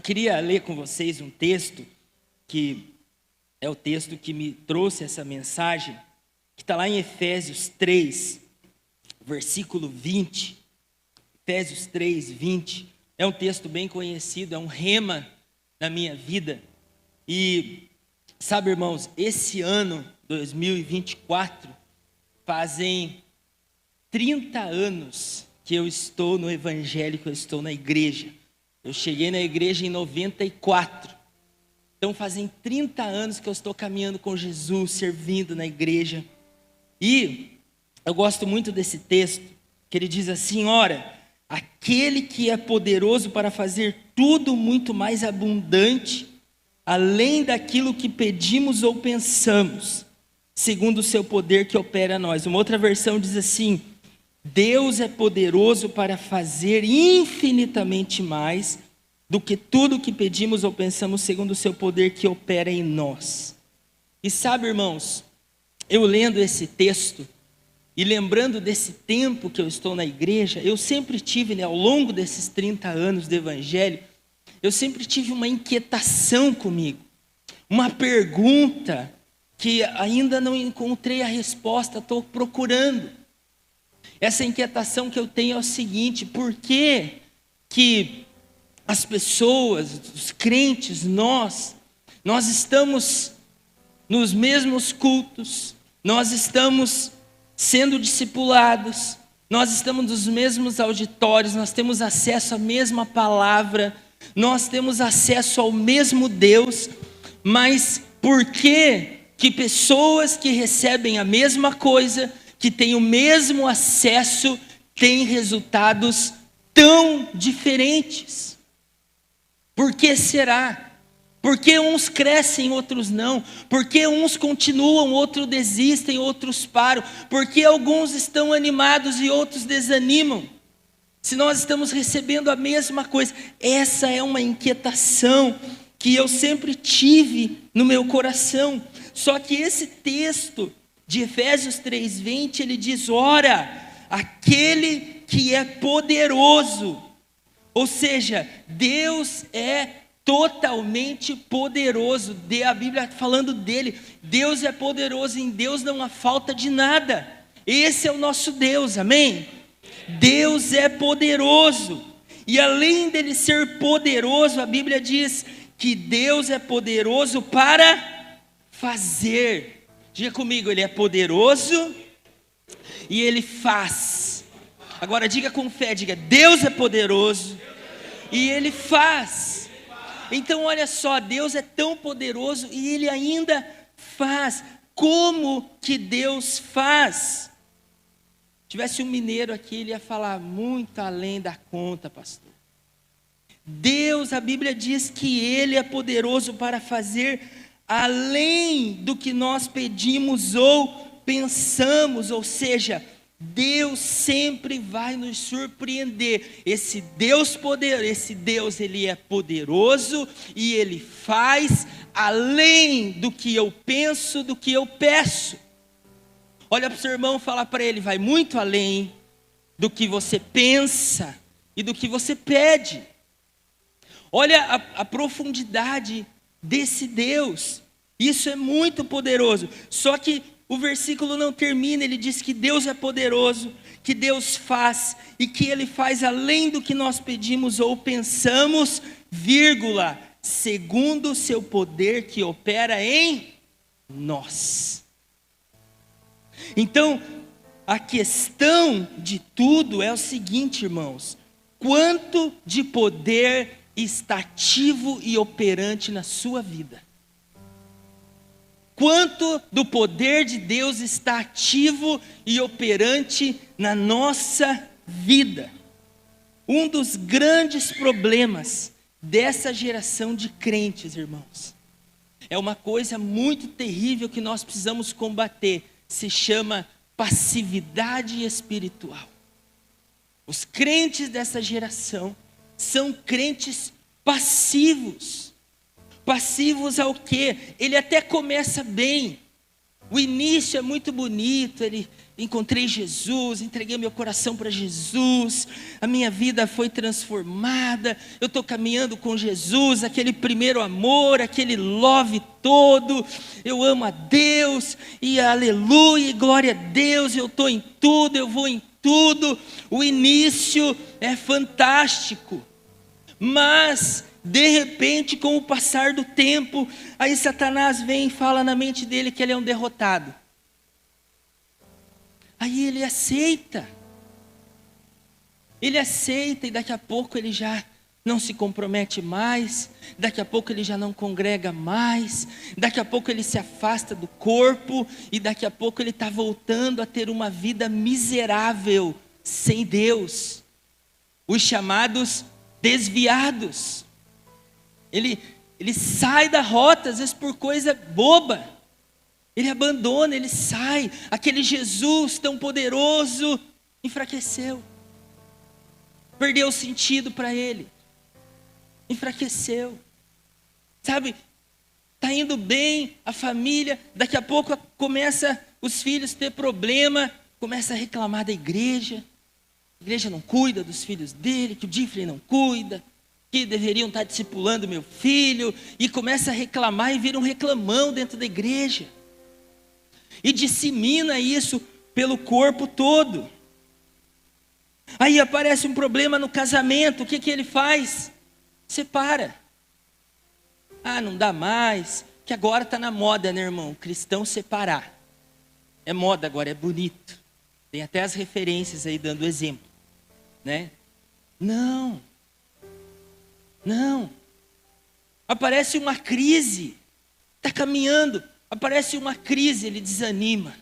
queria ler com vocês um texto que é o texto que me trouxe essa mensagem, que está lá em Efésios 3, versículo 20. Efésios 3, 20. É um texto bem conhecido, é um rema na minha vida. E, sabe, irmãos, esse ano, 2024, fazem 30 anos que eu estou no Evangelho, que eu estou na igreja. Eu cheguei na igreja em 94. Então fazem 30 anos que eu estou caminhando com Jesus, servindo na igreja. E eu gosto muito desse texto, que ele diz assim: ora, aquele que é poderoso para fazer tudo muito mais abundante, além daquilo que pedimos ou pensamos, segundo o seu poder que opera a nós. Uma outra versão diz assim: Deus é poderoso para fazer infinitamente mais do que tudo que pedimos ou pensamos, segundo o seu poder que opera em nós. E sabe, irmãos, eu lendo esse texto e lembrando desse tempo que eu estou na igreja, eu sempre tive, ao longo desses 30 anos de evangelho, eu sempre tive uma inquietação comigo, uma pergunta que ainda não encontrei a resposta, estou procurando. Essa inquietação que eu tenho é o seguinte: por que as pessoas, os crentes, nós estamos nos mesmos cultos, nós estamos sendo discipulados, nós estamos nos mesmos auditórios, nós temos acesso à mesma palavra, nós temos acesso ao mesmo Deus, mas por que pessoas que recebem a mesma coisa, que têm o mesmo acesso, têm resultados tão diferentes? Por que será? Por que uns crescem, outros não? Por que uns continuam, outros desistem, outros param? Por que alguns estão animados e outros desanimam? Se nós estamos recebendo a mesma coisa, essa é uma inquietação que eu sempre tive no meu coração. Só que esse texto de Efésios 3:20, ele diz: ora, aquele que é poderoso, ou seja, Deus é totalmente poderoso. A Bíblia está falando dele. Deus é poderoso, em Deus não há falta de nada. Esse é o nosso Deus, amém? Deus é poderoso, e além dele ser poderoso, a Bíblia diz que Deus é poderoso para fazer. Diga comigo, ele é poderoso e ele faz. Agora diga com fé, diga: Deus é poderoso e ele faz. Então olha só, Deus é tão poderoso e ele ainda faz. Como que Deus faz? Se tivesse um mineiro aqui, ele ia falar: muito além da conta, pastor. Deus, a Bíblia diz que ele é poderoso para fazer além do que nós pedimos ou pensamos, ou seja, Deus sempre vai nos surpreender. Esse Deus, ele é poderoso e ele faz além do que eu penso, do que eu peço. Olha para o seu irmão e fala para ele: vai muito além do que você pensa e do que você pede. Olha a profundidade desse Deus. Isso é muito poderoso. Só que o versículo não termina. Ele diz que Deus é poderoso, que Deus faz e que ele faz além do que nós pedimos ou pensamos, vírgula, segundo o seu poder que opera em nós. Então, a questão de tudo é o seguinte, irmãos: quanto de poder está ativo e operante na sua vida? Quanto do poder de Deus está ativo e operante na nossa vida? Um dos grandes problemas dessa geração de crentes, irmãos, é uma coisa muito terrível que nós precisamos combater. Se chama passividade espiritual. Os crentes dessa geração são crentes passivos. Passivos ao quê? Ele até começa bem. O início é muito bonito, ele encontrei Jesus, entreguei meu coração para Jesus, a minha vida foi transformada, eu estou caminhando com Jesus, aquele primeiro amor, aquele love todo, eu amo a Deus, e aleluia, e glória a Deus, eu estou em tudo, eu vou em tudo. O início é fantástico, mas de repente, com o passar do tempo, aí Satanás vem e fala na mente dele que ele é um derrotado. Aí ele aceita e daqui a pouco ele já não se compromete mais, daqui a pouco ele já não congrega mais, daqui a pouco ele se afasta do corpo, e daqui a pouco ele está voltando a ter uma vida miserável, sem Deus, os chamados desviados. Ele sai da rota, às vezes por coisa boba, ele abandona, ele sai, aquele Jesus tão poderoso, enfraqueceu, perdeu o sentido para ele, enfraqueceu, sabe, está indo bem, a família, daqui a pouco começa os filhos a ter problema, começa a reclamar da igreja, a igreja não cuida dos filhos dele, que o Difflin não cuida, que deveriam estar discipulando meu filho, e começa a reclamar e vira um reclamão dentro da igreja, e dissemina isso pelo corpo todo. Aí aparece um problema no casamento, o que ele faz? Separa. Ah, não dá mais, que agora está na moda, né, irmão? Cristão separar. É moda agora, é bonito. Tem até as referências aí dando exemplo, né? Não. Aparece uma crise, está caminhando, aparece uma crise, ele desanima.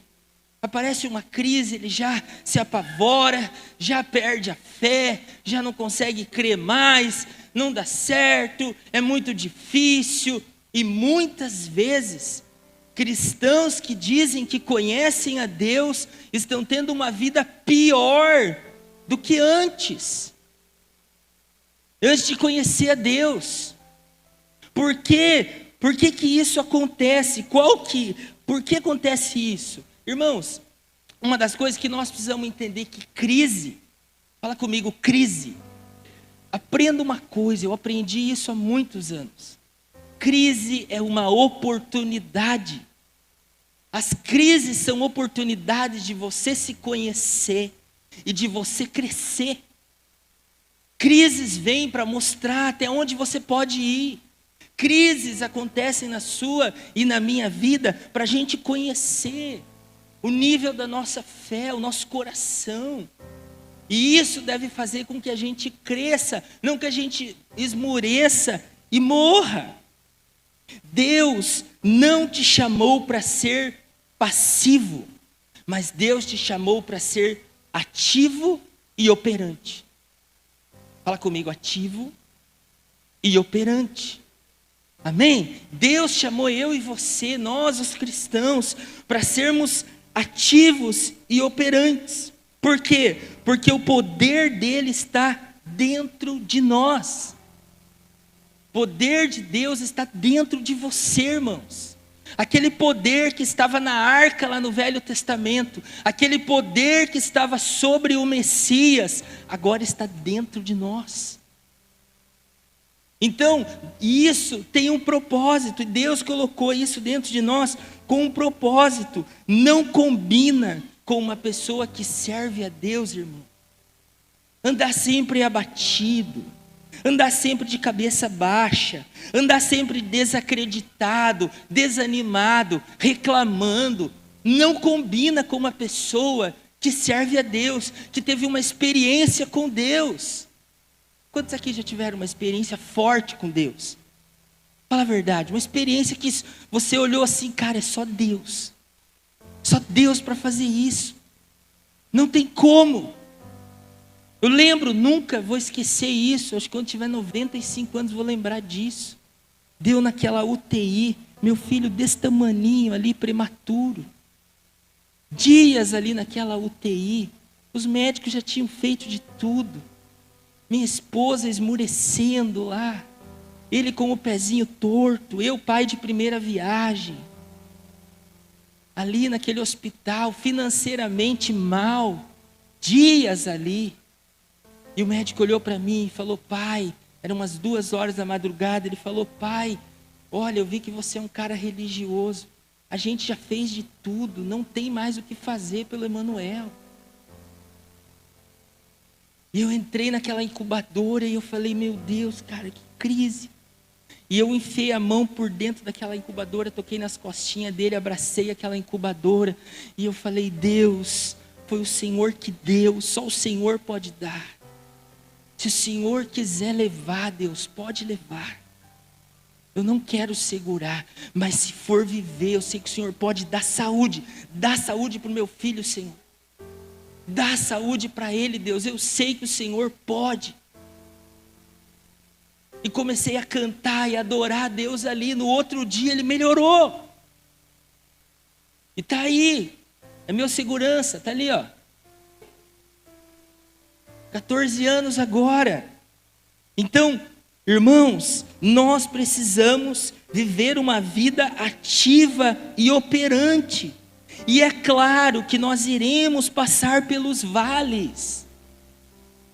Aparece uma crise, ele já se apavora, já perde a fé, já não consegue crer mais, não dá certo, é muito difícil. E muitas vezes, cristãos que dizem que conhecem a Deus, estão tendo uma vida pior do que antes de conhecer a Deus. Por quê? Por que isso acontece? Por que acontece isso? Irmãos, uma das coisas que nós precisamos entender que crise, fala comigo, crise. Aprenda uma coisa, eu aprendi isso há muitos anos. Crise é uma oportunidade. As crises são oportunidades de você se conhecer e de você crescer. Crises vêm para mostrar até onde você pode ir. Crises acontecem na sua e na minha vida para a gente conhecer o nível da nossa fé, o nosso coração. E isso deve fazer com que a gente cresça, não que a gente esmoreça e morra. Deus não te chamou para ser passivo, mas Deus te chamou para ser ativo e operante. Fala comigo, ativo e operante. Amém? Deus chamou eu e você, nós os cristãos, para sermos ativos e operantes. Por quê? Porque o poder dele está dentro de nós. O poder de Deus está dentro de você, irmãos. Aquele poder que estava na arca lá no Velho Testamento, aquele poder que estava sobre o Messias, agora está dentro de nós. Então, isso tem um propósito, e Deus colocou isso dentro de nós com um propósito. Não combina com uma pessoa que serve a Deus, irmão. Andar sempre abatido, andar sempre de cabeça baixa, andar sempre desacreditado, desanimado, reclamando, não combina com uma pessoa que serve a Deus, que teve uma experiência com Deus. Quantos aqui já tiveram uma experiência forte com Deus? Fala a verdade, uma experiência que você olhou assim, cara, é só Deus para fazer isso, não tem como. Eu lembro, nunca vou esquecer isso, acho que quando tiver 95 anos vou lembrar disso. Deu naquela UTI, meu filho desse tamaninho ali, prematuro, dias ali naquela UTI, os médicos já tinham feito de tudo, minha esposa esmurecendo lá, ele com o pezinho torto, eu pai de primeira viagem, ali naquele hospital, financeiramente mal, dias ali. E o médico olhou para mim e falou: pai, eram umas 2 horas da madrugada, ele falou: pai, olha, eu vi que você é um cara religioso, a gente já fez de tudo, não tem mais o que fazer pelo Emanuel. E eu entrei naquela incubadora e eu falei: meu Deus, cara, que crise. E eu enfiei a mão por dentro daquela incubadora, toquei nas costinhas dele, abracei aquela incubadora. E eu falei: Deus, foi o Senhor que deu, só o Senhor pode dar. Se o Senhor quiser levar, Deus, pode levar. Eu não quero segurar, mas se for viver, eu sei que o Senhor pode dar saúde. Dá saúde para o meu filho, Senhor. Dá saúde para ele, Deus. Eu sei que o Senhor pode. E comecei a cantar e adorar a Deus ali. No outro dia ele melhorou. E está aí. É meu segurança, está ali, ó. 14 anos agora. Então, irmãos, nós precisamos viver uma vida ativa e operante. E é claro que nós iremos passar pelos vales.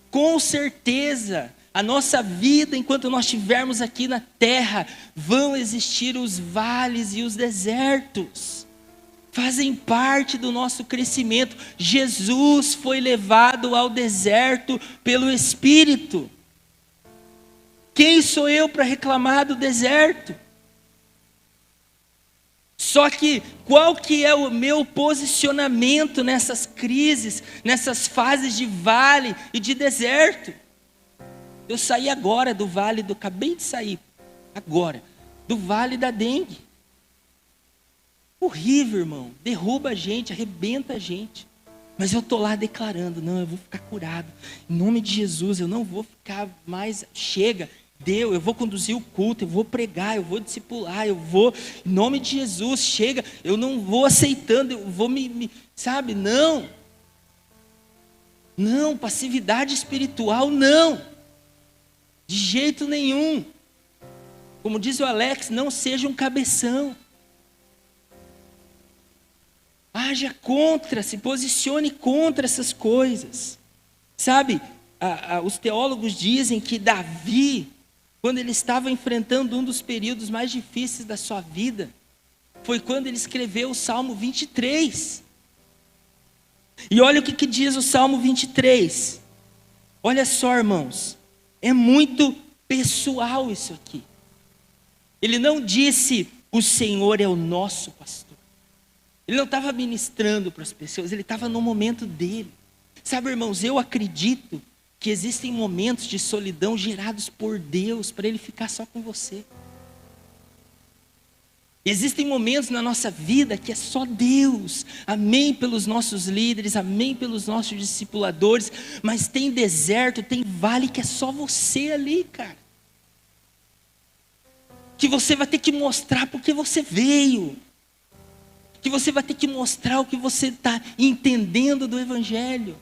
Com certeza, a nossa vida, enquanto nós estivermos aqui na terra, vão existir os vales e os desertos. Fazem parte do nosso crescimento. Jesus foi levado ao deserto pelo Espírito. Quem sou eu para reclamar do deserto? Só que qual que é o meu posicionamento nessas crises, nessas fases de vale e de deserto? Eu saí agora do vale acabei de sair, agora, do vale da dengue. Horrível, irmão, derruba a gente, arrebenta a gente. Mas eu estou lá declarando: não, eu vou ficar curado. Em nome de Jesus, eu não vou ficar mais, chega, deu, eu vou conduzir o culto, eu vou pregar, eu vou discipular, eu vou, em nome de Jesus, chega, eu não vou aceitando, eu vou sabe, não. Não, passividade espiritual, não. De jeito nenhum. Como diz o Alex, não seja um cabeção. Haja contra, se posicione contra essas coisas. Sabe, os teólogos dizem que Davi, quando ele estava enfrentando um dos períodos mais difíceis da sua vida, foi quando ele escreveu o Salmo 23. E olha o que diz o Salmo 23. Olha só, irmãos, é muito pessoal isso aqui. Ele não disse: o Senhor é o nosso pastor. Ele não estava ministrando para as pessoas, ele estava no momento dele. Sabe, irmãos, eu acredito que existem momentos de solidão gerados por Deus, para Ele ficar só com você. Existem momentos na nossa vida que é só Deus. Amém pelos nossos líderes, amém pelos nossos discipuladores, mas tem deserto, tem vale que é só você ali, cara. Que você vai ter que mostrar porque você veio. Que você vai ter que mostrar o que você está entendendo do Evangelho.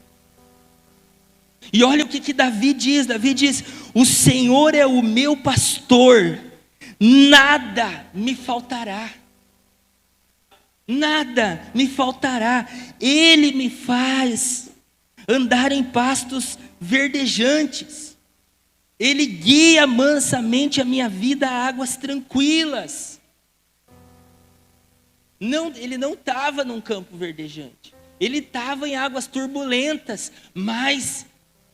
E olha o que Davi diz. Davi diz: o Senhor é o meu pastor, nada me faltará. Nada me faltará. Ele me faz andar em pastos verdejantes. Ele guia mansamente a minha vida a águas tranquilas. Não, ele não estava num campo verdejante. Ele estava em águas turbulentas, mas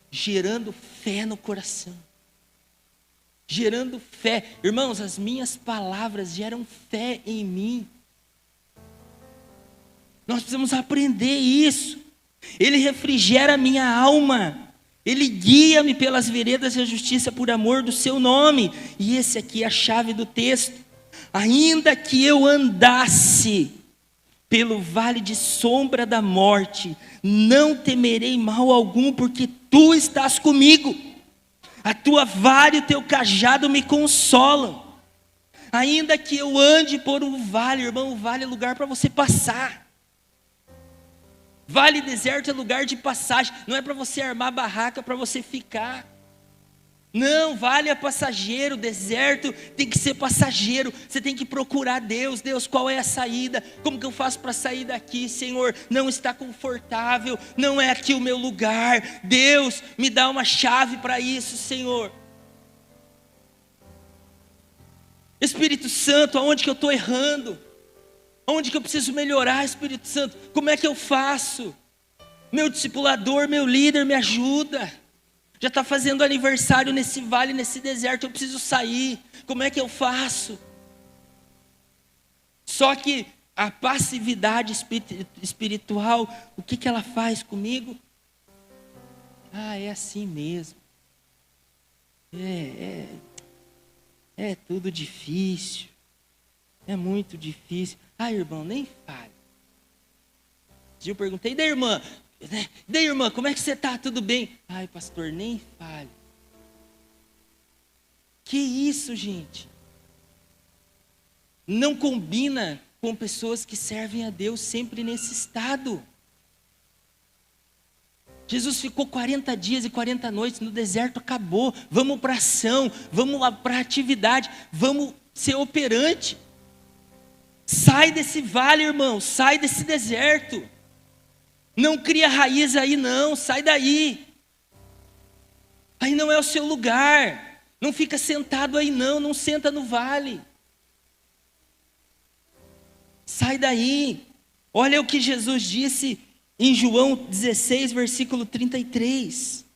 gerando fé no coração. Gerando fé. Irmãos, as minhas palavras geram fé em mim. Nós precisamos aprender isso. Ele refrigera a minha alma. Ele guia-me pelas veredas da justiça por amor do seu nome. E esse aqui é a chave do texto. Ainda que eu andasse pelo vale de sombra da morte, não temerei mal algum, porque tu estás comigo. A tua vara e o teu cajado me consolam. Ainda que eu ande por um vale, irmão, o vale é lugar para você passar. Vale deserto é lugar de passagem, não é para você armar barraca, para você ficar. Não, vale é passageiro, deserto tem que ser passageiro. Você tem que procurar Deus. Deus, qual é a saída? Como que eu faço para sair daqui, Senhor? Não está confortável, não é aqui o meu lugar. Deus, me dá uma chave para isso, Senhor. Espírito Santo, aonde que eu estou errando? Aonde que eu preciso melhorar, Espírito Santo? Como é que eu faço? Meu discipulador, meu líder, me ajuda. Já está fazendo aniversário nesse vale, nesse deserto, eu preciso sair. Como é que eu faço? Só que a passividade espiritual, o que ela faz comigo? É assim mesmo. É tudo difícil. É muito difícil. Irmão, nem fale. Eu perguntei, e daí irmã, como é que você está? Tudo bem? Pastor, nem fale. Que isso, gente? Não combina com pessoas que servem a Deus sempre nesse estado. Jesus ficou 40 dias e 40 noites no deserto, acabou. Vamos para ação, vamos para atividade, vamos ser operante. Sai desse vale, irmão, sai desse deserto. Não cria raiz aí não, sai daí. Aí não é o seu lugar. Não fica sentado aí não senta no vale. Sai daí. Olha o que Jesus disse em João 16, versículo 33.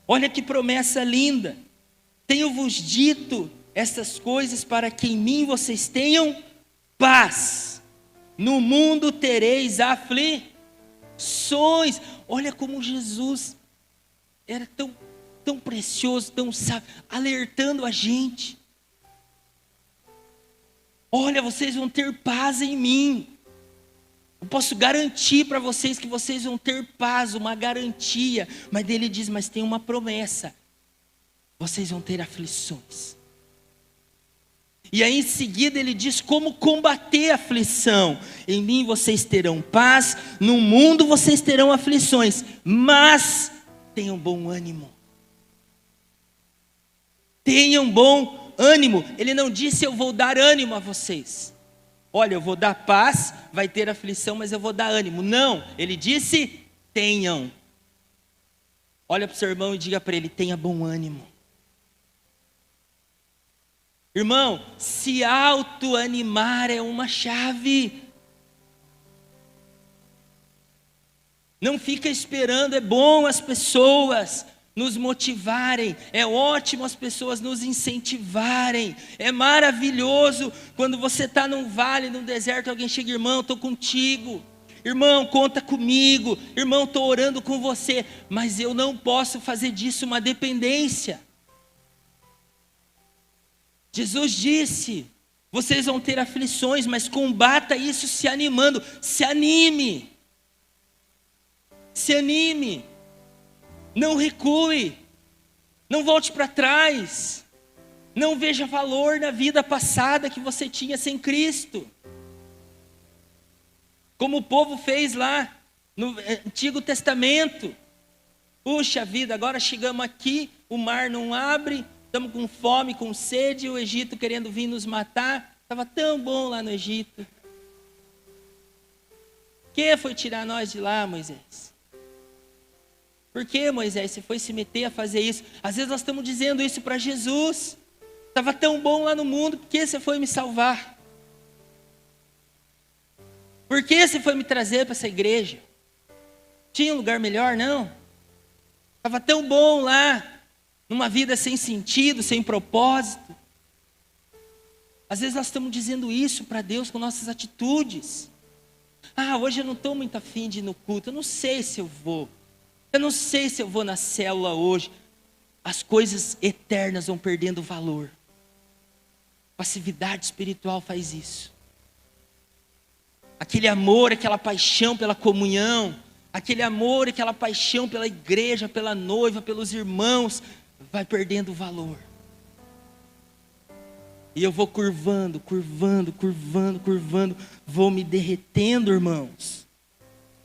Olha que promessa linda. Tenho-vos dito estas coisas para que em mim vocês tenham paz. No mundo tereis aflições. Olha como Jesus era tão precioso, tão sábio, alertando a gente. Olha, vocês vão ter paz em mim. Eu posso garantir para vocês que vocês vão ter paz, uma garantia. Mas ele diz, mas tem uma promessa. Vocês vão ter aflições. E aí em seguida ele diz como combater a aflição. Em mim vocês terão paz, no mundo vocês terão aflições, mas tenham bom ânimo. Tenham bom ânimo. Ele não disse eu vou dar ânimo a vocês. Olha, eu vou dar paz, vai ter aflição, mas eu vou dar ânimo. Não, ele disse tenham. Olha para o seu irmão e diga para ele, tenha bom ânimo. Irmão, se autoanimar é uma chave. Não fica esperando, é bom as pessoas nos motivarem, é ótimo as pessoas nos incentivarem, é maravilhoso quando você está num vale, num deserto, alguém chega, irmão, estou contigo, irmão, conta comigo, irmão, estou orando com você, mas eu não posso fazer disso uma dependência. Jesus disse, vocês vão ter aflições, mas combata isso se animando, se anime, não recue, não volte para trás, não veja valor na vida passada que você tinha sem Cristo, como o povo fez lá no Antigo Testamento. Puxa vida, agora chegamos aqui, o mar não abre, estamos com fome, com sede, o Egito querendo vir nos matar. Estava tão bom lá no Egito. Quem foi tirar nós de lá, Moisés? Por que, Moisés, você foi se meter a fazer isso? Às vezes nós estamos dizendo isso para Jesus. Estava tão bom lá no mundo, por que você foi me salvar? Por que você foi me trazer para essa igreja? Tinha um lugar melhor, não? Estava tão bom lá, numa vida sem sentido, sem propósito. Às vezes nós estamos dizendo isso para Deus com nossas atitudes. Hoje eu não estou muito afim de ir no culto, eu não sei se eu vou. Eu não sei se eu vou na célula hoje. As coisas eternas vão perdendo valor. Passividade espiritual faz isso. Aquele amor, aquela paixão pela comunhão, aquele amor, aquela paixão pela igreja, pela noiva, pelos irmãos, vai perdendo valor. E eu vou curvando, vou me derretendo, irmãos.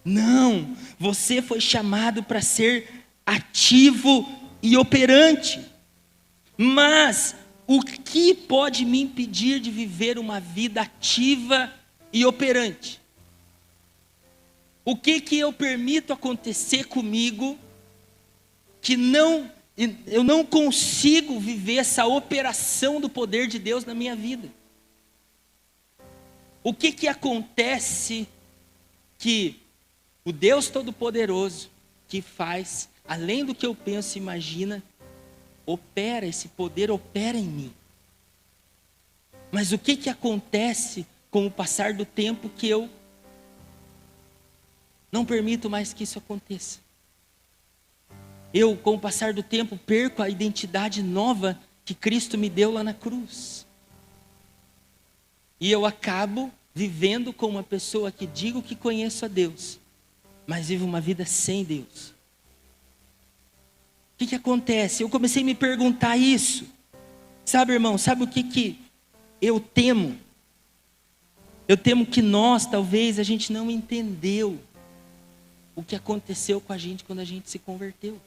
Não, você foi chamado para ser ativo e operante. Mas o que pode me impedir de viver uma vida ativa e operante? O que eu permito acontecer comigo que eu não consigo viver essa operação do poder de Deus na minha vida? O que acontece que o Deus Todo-Poderoso, que faz além do que eu penso e imagina, opera, esse poder opera em mim? Mas o que acontece com o passar do tempo que eu não permito mais que isso aconteça? Eu, com o passar do tempo, perco a identidade nova que Cristo me deu lá na cruz. E eu acabo vivendo como uma pessoa que digo que conheço a Deus, mas vivo uma vida sem Deus. O que acontece? Eu comecei a me perguntar isso. Sabe, irmão, sabe o que eu temo? Eu temo que nós, talvez, a gente não entendeu o que aconteceu com a gente quando a gente se converteu.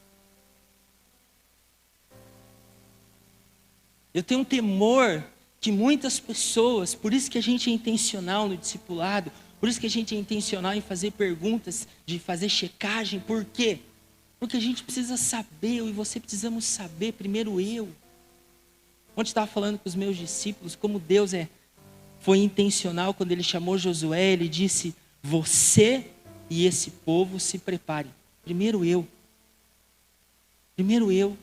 Eu tenho um temor que muitas pessoas, por isso que a gente é intencional no discipulado, por isso que a gente é intencional em fazer perguntas, de fazer checagem. Por quê? Porque a gente precisa saber, eu e você precisamos saber, primeiro eu. Ontem eu estava falando com os meus discípulos, como Deus foi intencional quando Ele chamou Josué, Ele disse: você e esse povo se preparem. Primeiro eu. Primeiro eu.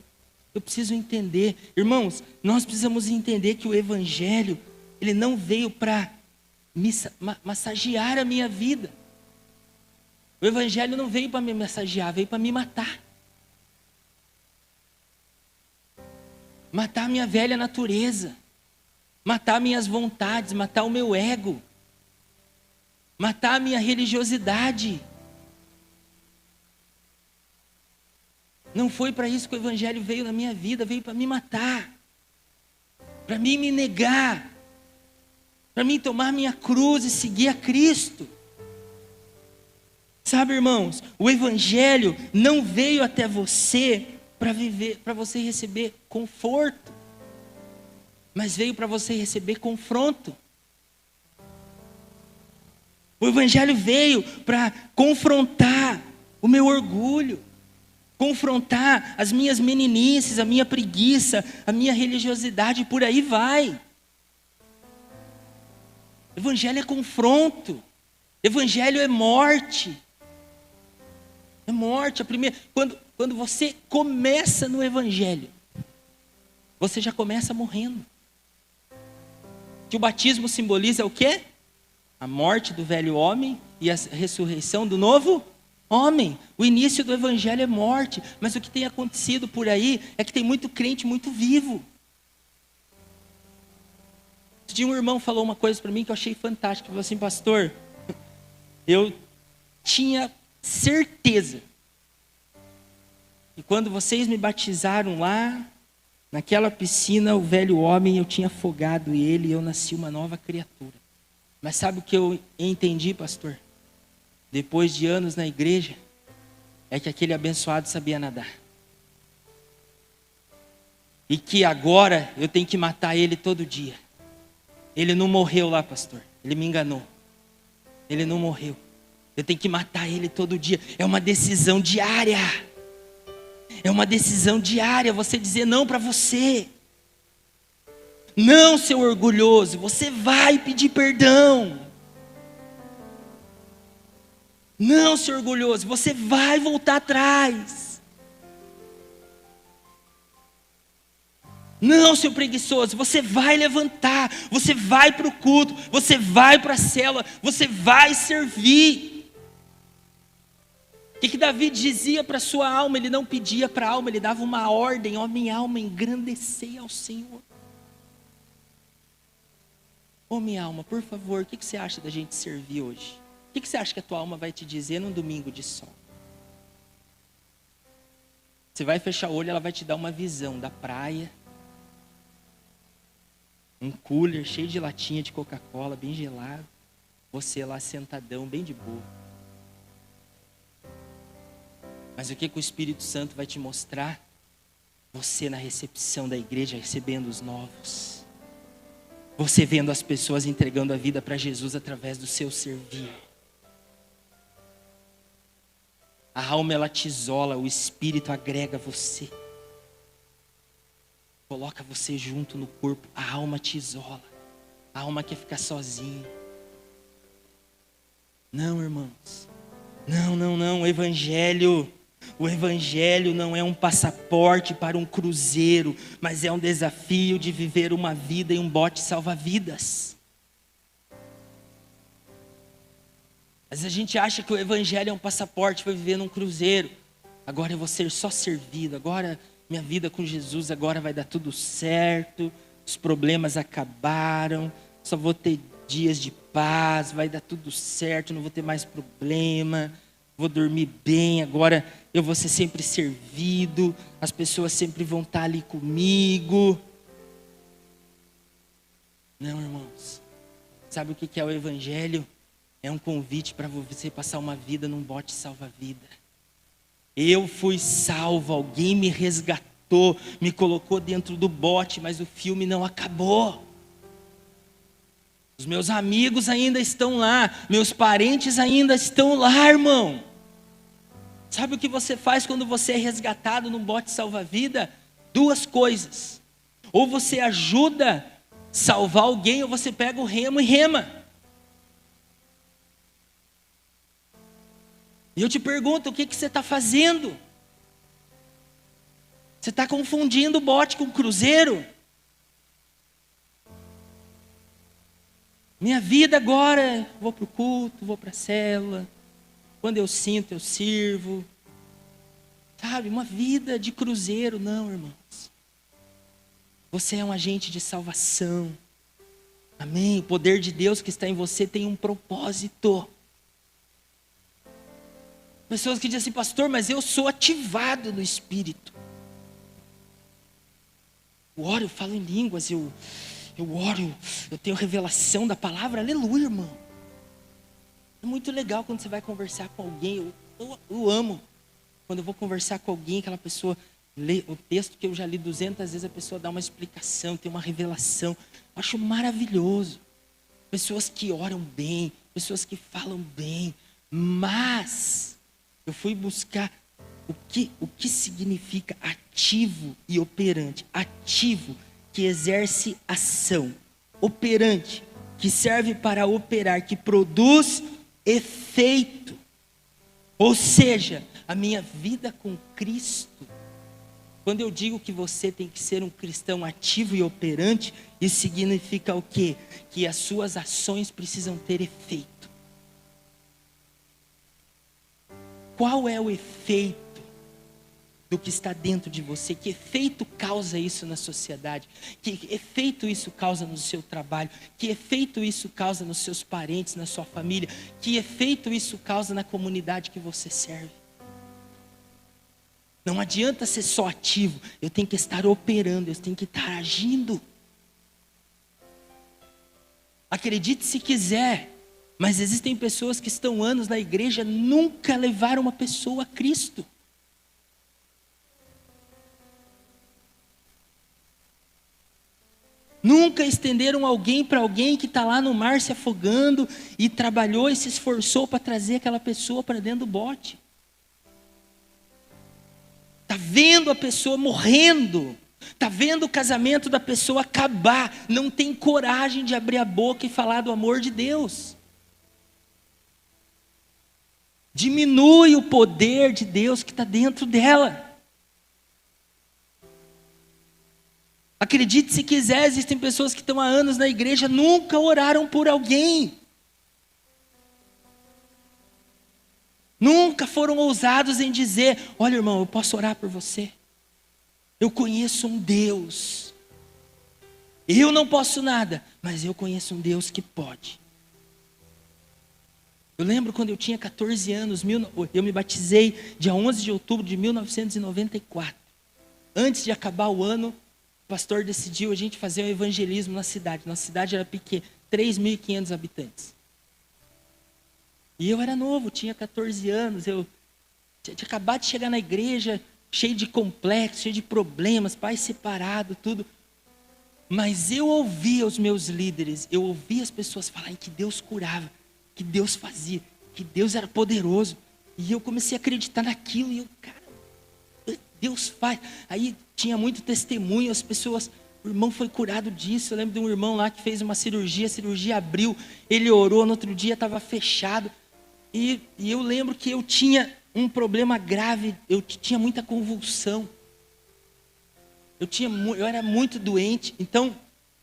Eu preciso entender. Irmãos, nós precisamos entender que o Evangelho, ele não veio para massagear a minha vida. O Evangelho não veio para me massagear, veio para me matar. Matar a minha velha natureza. Matar minhas vontades, matar o meu ego. Matar a minha religiosidade. Não foi para isso que o Evangelho veio na minha vida, veio para me matar. Para mim me negar. Para mim tomar minha cruz e seguir a Cristo. Sabe, irmãos, o Evangelho não veio até você para viver, para você receber conforto, mas veio para você receber confronto. O Evangelho veio para confrontar o meu orgulho, confrontar as minhas meninices, a minha preguiça, a minha religiosidade, por aí vai. Evangelho é confronto. Evangelho é morte. É morte. Quando você começa no Evangelho, você já começa morrendo. Que o batismo simboliza o quê? A morte do velho homem e a ressurreição do novo homem. O início do Evangelho é morte. Mas o que tem acontecido por aí é que tem muito crente muito vivo. Um irmão falou uma coisa para mim que eu achei fantástica. Ele falou assim: pastor, eu tinha certeza que quando vocês me batizaram lá, naquela piscina, o velho homem, eu tinha afogado ele e eu nasci uma nova criatura. Mas sabe o que eu entendi, pastor? Depois de anos na igreja, é que aquele abençoado sabia nadar. E que agora eu tenho que matar ele todo dia. Ele não morreu lá, pastor. Ele me enganou. Ele não morreu. Eu tenho que matar ele todo dia. É uma decisão diária. É uma decisão diária você dizer não para você. Não, seu orgulhoso, você vai pedir perdão. Não, seu orgulhoso, você vai voltar atrás. Não, seu preguiçoso, você vai levantar, você vai para o culto, você vai para a célula, você vai servir. O que Davi dizia para a sua alma? Ele não pedia para a alma, ele dava uma ordem: ó minha alma, engrandecei ao Senhor. Ô minha alma, por favor, o que você acha da gente servir hoje? O que você acha que a tua alma vai te dizer num domingo de sol? Você vai fechar o olho, ela vai te dar uma visão da praia, um cooler cheio de latinha de Coca-Cola, bem gelado, você lá sentadão, bem de boa. Mas o que o Espírito Santo vai te mostrar? Você na recepção da igreja recebendo os novos. Você vendo as pessoas entregando a vida para Jesus através do seu servir. A alma ela te isola, o espírito agrega você. Coloca você junto no corpo, a alma te isola. A alma quer ficar sozinha. Não, irmãos. Não, o evangelho não é um passaporte para um cruzeiro, mas é um desafio de viver uma vida em um bote salva-vidas. Mas a gente acha que o evangelho é um passaporte para viver num cruzeiro. Agora eu vou ser só servido, agora minha vida com Jesus agora vai dar tudo certo, os problemas acabaram, só vou ter dias de paz, vai dar tudo certo, não vou ter mais problema, vou dormir bem, agora eu vou ser sempre servido, as pessoas sempre vão estar ali comigo. Não, irmãos, sabe o que é o evangelho? É um convite para você passar uma vida num bote salva-vida. Eu fui salvo, alguém me resgatou, me colocou dentro do bote, mas o filme não acabou. Os meus amigos ainda estão lá, meus parentes ainda estão lá, irmão. Sabe o que você faz quando você é resgatado num bote salva-vida? Duas coisas. Ou você ajuda a salvar alguém, ou você pega o remo e rema. E eu te pergunto, o que você está fazendo? Você está confundindo o bote com o cruzeiro? Minha vida agora, vou para o culto, vou para a célula. Quando eu sinto, eu sirvo. Sabe, uma vida de cruzeiro, não, irmãos. Você é um agente de salvação. Amém? O poder de Deus que está em você tem um propósito. Pessoas que dizem assim, pastor, mas eu sou ativado no Espírito. Eu oro, eu falo em línguas, eu oro, eu tenho revelação da palavra, aleluia, irmão. É muito legal quando você vai conversar com alguém, eu amo. Quando eu vou conversar com alguém, aquela pessoa lê o texto que eu já li 200 vezes, a pessoa dá uma explicação, tem uma revelação. Eu acho maravilhoso. Pessoas que oram bem, pessoas que falam bem, mas eu fui buscar o que significa ativo e operante. Ativo, que exerce ação. Operante, que serve para operar, que produz efeito. Ou seja, a minha vida com Cristo. Quando eu digo que você tem que ser um cristão ativo e operante, isso significa o quê? Que as suas ações precisam ter efeito. Qual é o efeito do que está dentro de você? Que efeito causa isso na sociedade? Que efeito isso causa no seu trabalho? Que efeito isso causa nos seus parentes, na sua família? Que efeito isso causa na comunidade que você serve? Não adianta ser só ativo, eu tenho que estar operando, eu tenho que estar agindo. Acredite se quiser, mas existem pessoas que estão anos na igreja, nunca levaram uma pessoa a Cristo. Nunca estenderam alguém para alguém que está lá no mar se afogando e trabalhou e se esforçou para trazer aquela pessoa para dentro do bote. Está vendo a pessoa morrendo, está vendo o casamento da pessoa acabar, não tem coragem de abrir a boca e falar do amor de Deus. Diminui o poder de Deus que está dentro dela. Acredite se quiser, existem pessoas que estão há anos na igreja, nunca oraram por alguém. Nunca foram ousados em dizer, olha irmão, eu posso orar por você. Eu conheço um Deus. Eu não posso nada, mas eu conheço um Deus que pode. Eu lembro quando eu tinha 14 anos, eu me batizei dia 11 de outubro de 1994. Antes de acabar o ano, o pastor decidiu a gente fazer um evangelismo na cidade. Nossa cidade era pequena, 3.500 habitantes. E eu era novo, tinha 14 anos, eu tinha acabado de chegar na igreja, cheio de complexos, cheio de problemas, pai separado, tudo. Mas eu ouvia os meus líderes, eu ouvia as pessoas falarem que Deus curava, que Deus fazia, que Deus era poderoso. E eu comecei a acreditar naquilo e eu, cara, Deus faz. Aí tinha muito testemunho, as pessoas, o irmão foi curado disso. Eu lembro de um irmão lá que fez uma cirurgia, a cirurgia abriu, ele orou, no outro dia estava fechado. E eu lembro que eu tinha um problema grave, eu tinha muita convulsão. Eu era muito doente. Então,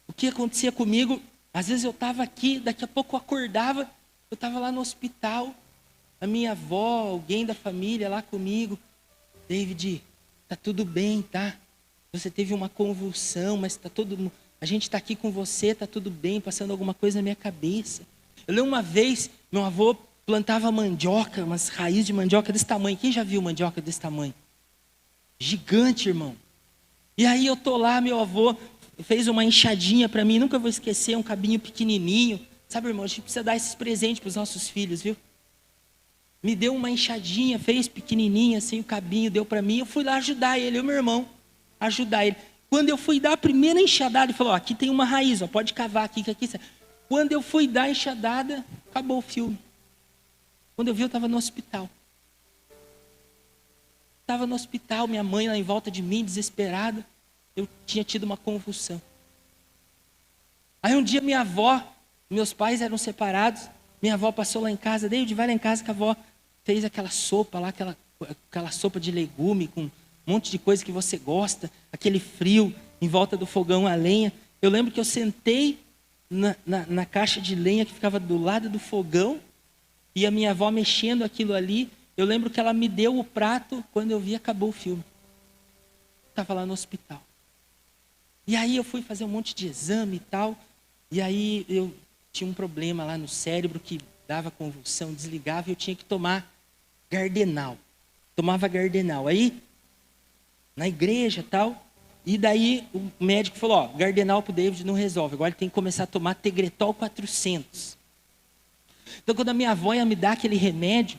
o que acontecia comigo? Às vezes eu estava aqui, daqui a pouco eu acordava, eu estava lá no hospital, a minha avó, alguém da família lá comigo. David, tá tudo bem, tá? Você teve uma convulsão, mas a gente está aqui com você, tá tudo bem, passando alguma coisa na minha cabeça. Eu lembro uma vez, meu avô plantava mandioca, umas raízes de mandioca desse tamanho. Quem já viu mandioca desse tamanho? Gigante, irmão. E aí eu tô lá, meu avô fez uma enxadinha para mim, nunca vou esquecer, um cabinho pequenininho. Sabe, irmão, a gente precisa dar esses presentes para os nossos filhos, viu? Me deu uma enxadinha, fez pequenininha, assim, o cabinho, deu para mim. Eu fui lá ajudar ele, meu irmão, ajudar ele. Quando eu fui dar a primeira enxadada, ele falou, ó, aqui tem uma raiz, ó, pode cavar aqui, que aqui... Quando eu fui dar a enxadada, acabou o filme. Quando eu vi, eu estava no hospital. Estava no hospital, minha mãe lá em volta de mim, desesperada. Eu tinha tido uma convulsão. Aí um dia minha avó, meus pais eram separados, minha avó passou lá em casa, David, vai lá em casa que a avó fez aquela sopa lá, aquela sopa de legume com um monte de coisa que você gosta, aquele frio em volta do fogão a lenha. Eu lembro que eu sentei na caixa de lenha que ficava do lado do fogão e a minha avó mexendo aquilo ali. Eu lembro que ela me deu o prato, quando eu vi, acabou o filme. Estava lá no hospital. E aí eu fui fazer um monte de exame e tal, e aí eu tinha um problema lá no cérebro que dava convulsão, desligava, e eu tinha que tomar Gardenal. Tomava Gardenal. Aí, na igreja e tal, e daí o médico falou, ó, Gardenal pro David não resolve, agora ele tem que começar a tomar Tegretol 400. Então quando a minha avó ia me dar aquele remédio,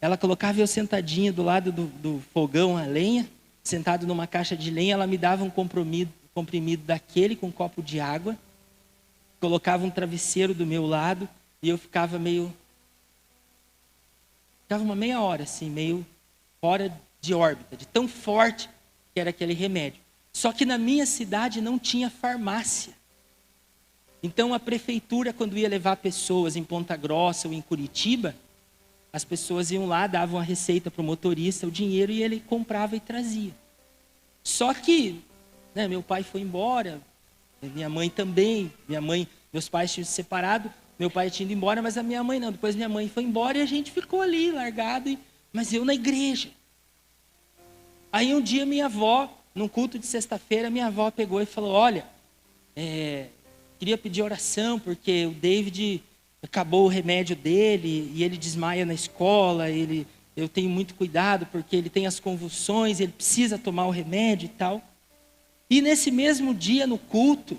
ela colocava eu sentadinha do lado do fogão a lenha, sentado numa caixa de lenha, ela me dava um comprimido daquele com um copo de água, colocava um travesseiro do meu lado e eu ficava uma meia hora assim, meio fora de órbita, de tão forte que era aquele remédio. Só que na minha cidade não tinha farmácia. Então a prefeitura, quando ia levar pessoas em Ponta Grossa ou em Curitiba, as pessoas iam lá, davam a receita para o motorista, o dinheiro, e ele comprava e trazia. Só que, né, meu pai foi embora, minha mãe também, meus pais tinham se separado, meu pai tinha ido embora, mas a minha mãe não. Depois minha mãe foi embora e a gente ficou ali, largado, mas eu na igreja. Aí um dia minha avó, num culto de sexta-feira, minha avó pegou e falou, olha, queria pedir oração, porque o David... acabou o remédio dele e ele desmaia na escola, eu tenho muito cuidado porque ele tem as convulsões, ele precisa tomar o remédio e tal. E nesse mesmo dia no culto,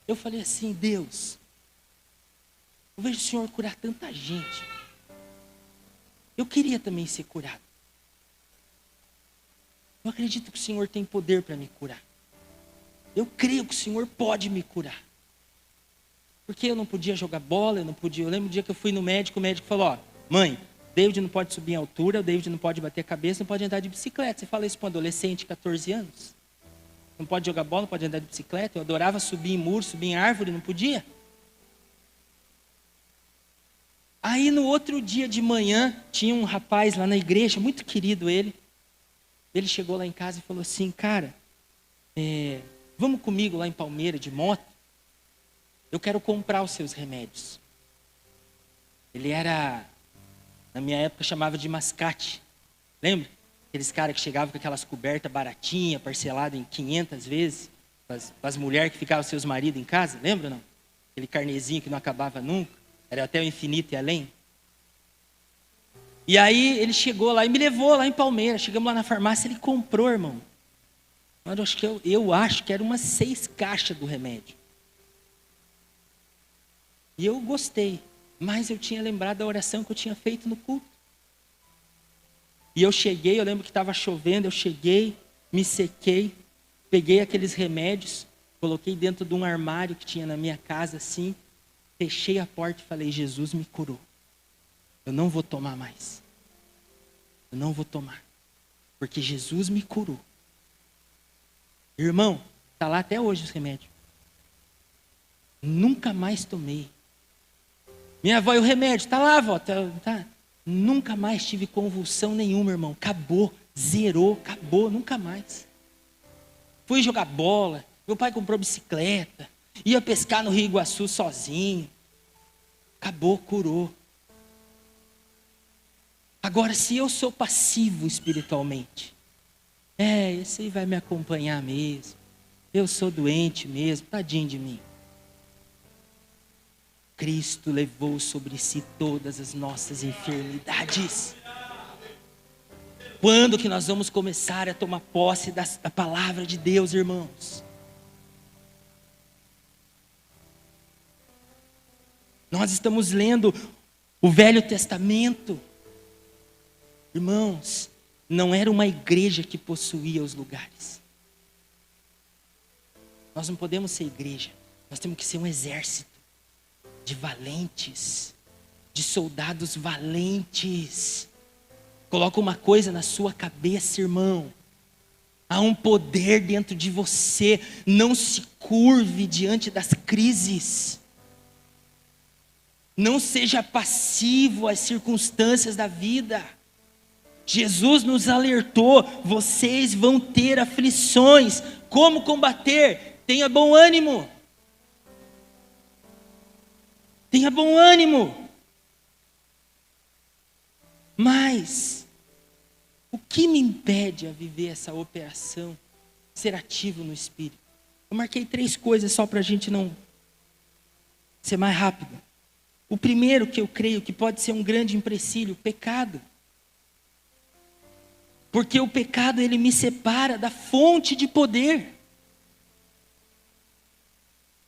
eu falei assim, Deus, eu vejo o Senhor curar tanta gente. Eu queria também ser curado. Eu acredito que o Senhor tem poder para me curar. Eu creio que o Senhor pode me curar. Porque eu não podia jogar bola, eu não podia. Eu lembro do dia que eu fui no médico, o médico falou, ó, mãe, David não pode subir em altura, o David não pode bater a cabeça, não pode andar de bicicleta. Você fala isso para um adolescente de 14 anos? Não pode jogar bola, não pode andar de bicicleta. Eu adorava subir em muro, subir em árvore, não podia. Aí no outro dia de manhã, tinha um rapaz lá na igreja, muito querido ele. Ele chegou lá em casa e falou assim, cara, vamos comigo lá em Palmeira de moto? Eu quero comprar os seus remédios. Ele era, na minha época, chamava de mascate. Lembra? Aqueles caras que chegavam com aquelas cobertas baratinhas, parceladas em 500 vezes. As mulheres que ficavam seus maridos em casa, lembra ou não? Aquele carnezinho que não acabava nunca. Era até o infinito e além. E aí ele chegou lá e me levou lá em Palmeiras. Chegamos lá na farmácia, ele comprou, irmão. Eu acho que era umas 6 caixas do remédio. E eu gostei, mas eu tinha lembrado da oração que eu tinha feito no culto. E eu cheguei, eu lembro que estava chovendo, eu cheguei, me sequei, peguei aqueles remédios, coloquei dentro de um armário que tinha na minha casa, assim, fechei a porta e falei, Jesus me curou. Eu não vou tomar mais. Eu não vou tomar. Porque Jesus me curou. Irmão, está lá até hoje os remédios. Nunca mais tomei. Minha avó, e o remédio? Está lá, avó. Tá. Nunca mais tive convulsão nenhuma, irmão. Acabou, zerou, acabou, nunca mais. Fui jogar bola. Meu pai comprou bicicleta. Ia pescar no Rio Iguaçu sozinho. Acabou, curou. Agora, se eu sou passivo espiritualmente, esse aí vai me acompanhar mesmo. Eu sou doente mesmo, tadinho de mim. Cristo levou sobre si todas as nossas enfermidades. Quando que nós vamos começar a tomar posse da palavra de Deus, irmãos? Nós estamos lendo o Velho Testamento. Irmãos, não era uma igreja que possuía os lugares. Nós não podemos ser igreja. Nós temos que ser um exército de valentes, de soldados valentes. Coloca uma coisa na sua cabeça, irmão. Há um poder dentro de você. Não se curve diante das crises. Não seja passivo às circunstâncias da vida. Jesus nos alertou, vocês vão ter aflições. Como combater? Tenha bom ânimo. Tenha bom ânimo. Mas, o que me impede a viver essa operação? Ser ativo no Espírito. Eu marquei 3 coisas só para a gente não ser mais rápido. O primeiro que eu creio que pode ser um grande empecilho, o pecado. Porque o pecado, ele me separa da fonte de poder.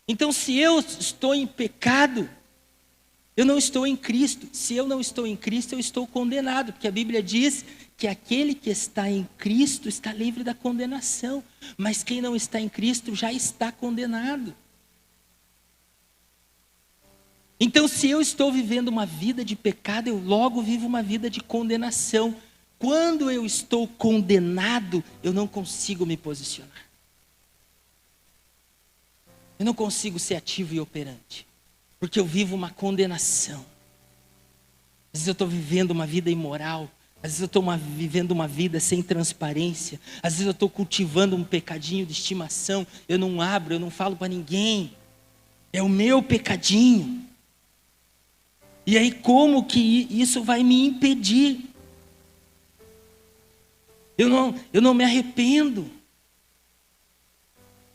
Então, se eu estou em pecado, eu não estou em Cristo. Se eu não estou em Cristo, eu estou condenado. Porque a Bíblia diz que aquele que está em Cristo está livre da condenação. Mas quem não está em Cristo já está condenado. Então, se eu estou vivendo uma vida de pecado, eu logo vivo uma vida de condenação. Quando eu estou condenado, eu não consigo me posicionar. Eu não consigo ser ativo e operante. Porque eu vivo uma condenação. Às vezes eu estou vivendo uma vida imoral. Às vezes eu estou vivendo uma vida sem transparência. Às vezes eu estou cultivando um pecadinho de estimação. Eu não abro, eu não falo para ninguém. É o meu pecadinho. E aí como que isso vai me impedir? Eu não me arrependo.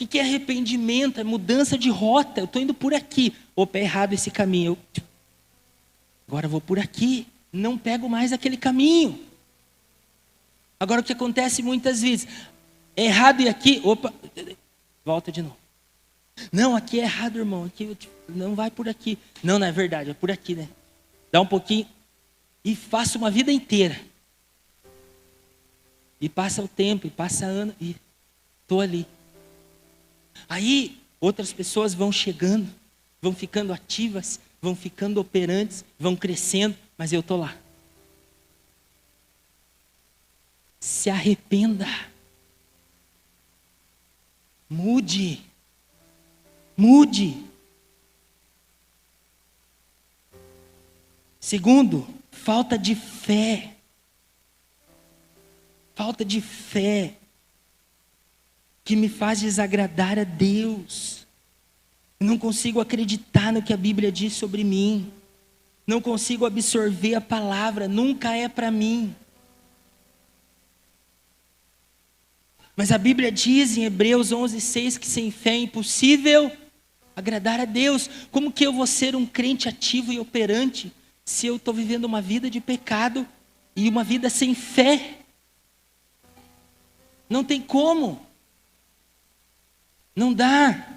O que é arrependimento? É mudança de rota. Eu estou indo por aqui. Opa, é errado esse caminho. Agora eu vou por aqui. Não pego mais aquele caminho. Agora o que acontece muitas vezes? É errado ir aqui. Opa, volta de novo. Não, aqui é errado, irmão. Aqui, não vai por aqui. Não é verdade, é por aqui, né? Dá um pouquinho. E faço uma vida inteira. E passa o tempo, e passa ano, e estou ali. Aí, outras pessoas vão chegando, vão ficando ativas, vão ficando operantes, vão crescendo, mas eu estou lá. Se arrependa. Mude. Mude. Segundo, falta de fé. Falta de fé que me faz desagradar a Deus. Eu não consigo acreditar no que a Bíblia diz sobre mim. Não consigo absorver a palavra, nunca é para mim. Mas a Bíblia diz em Hebreus 11:6 que sem fé é impossível agradar a Deus. Como que eu vou ser um crente ativo e operante se eu estou vivendo uma vida de pecado e uma vida sem fé? Não tem como. Não dá.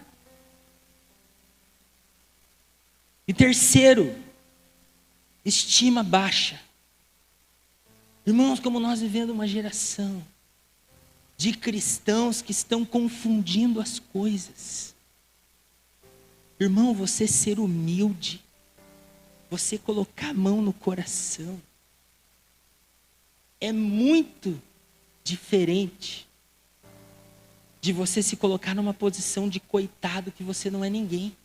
E terceiro, estima baixa. Irmãos, como nós vivemos uma geração de cristãos que estão confundindo as coisas. Irmão, você ser humilde, você colocar a mão no coração, é muito diferente de você se colocar numa posição de coitado que você não é ninguém.